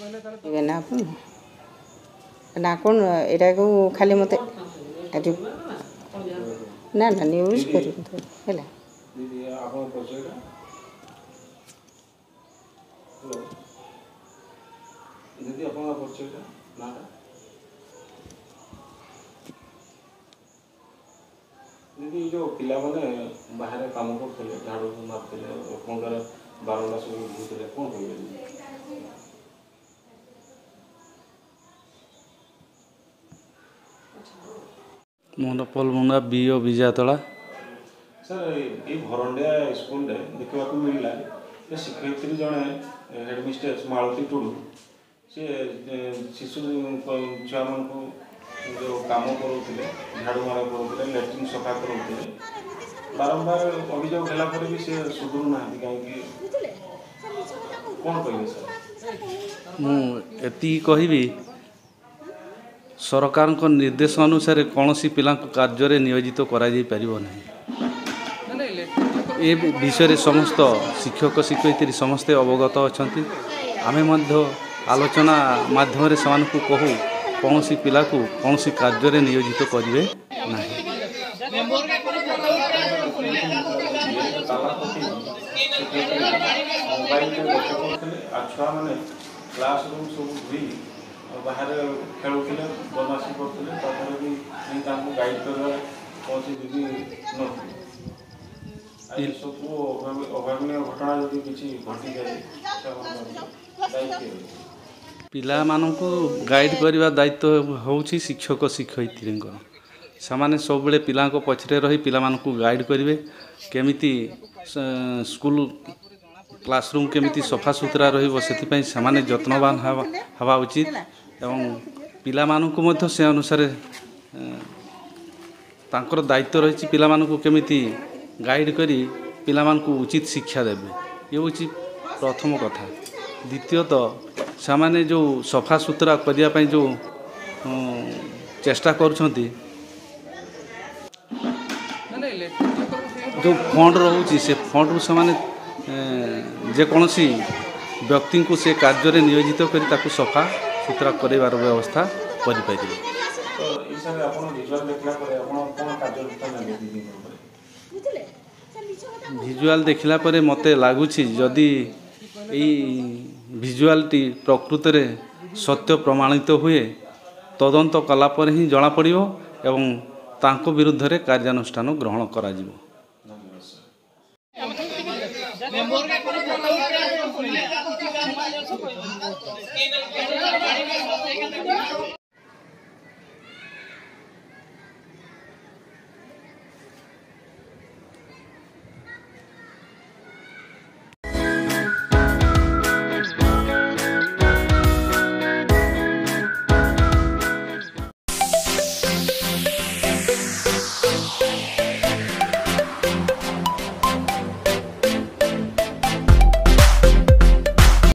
ना ना कौन एटा को खाली मत ना ना न्यूज कर दीदी आपन परिचय नाटा दीदी जो पिला माने बाहर काम करते झाड़ू मारते पंद्रह 12 सब घूरते कौन कह मोहन पल मुंडा बीओ विजयतला सर ये भरंडिया स्कूल देखा मिलला शिक्षयित्री जड़े हेडमिस्ट्रेस मालती टुडू सी शिशु छुआ मान जो कम करुले झाड़ू मारा करुले लैट्रिन सफा करुले बारंबार अभियोग है भी सी सुधुर ना कहीं कौन कहे सर मुझे कहबी सरकार निर्देश अनुसार कौन सी पिला कार्य नियोजित करा ए विषय समस्त शिक्षक शिक्षयित्री समस्ते अवगत अच्छा आम आलोचना माध्यम से कहू कौन सी पिला को कौन सी कार्य नियोजित करेंगे ना छुआ मैंने क्लास रूम सब धुई बाहर खेलुले बदमाशी करते भी गाइड कर कौन दीदी नई सब अभावन घटना जब किसी घटी जाए पिला मानू गाइड करने दायित्व होउछि शिक्षक शिक्षयित्री से सब पिला पछरे रही पिला गाइड करेंगे केमिति स्कूल क्लासरूम केमिति सफा सुतरा रही से जत्नवान हवा उचित एवं पिला मानू से अनुसार तांकर दायित्व रही पिला मानू केमिति गाइड करी पिला मानू उचित शिक्षा देवे ये हूँ प्रथम कथा द्वितीयतः से जो सफा सुतरा करने जो चेष्टा करुछंती जो फंड रोचे से फंड से जेकोसी व्यक्ति को से कार्य नियोजित कर सफा सुतरा करार व्यवस्था भिजुआल देखला मत लगुच जदि भिजुआलटी प्रकृत में सत्य प्रमाणित हुए तदंत कलापर ही जना पड़िबो एवं तांको विरुद्ध रे कार्यानुष्ठान ग्रहण करा जिवो।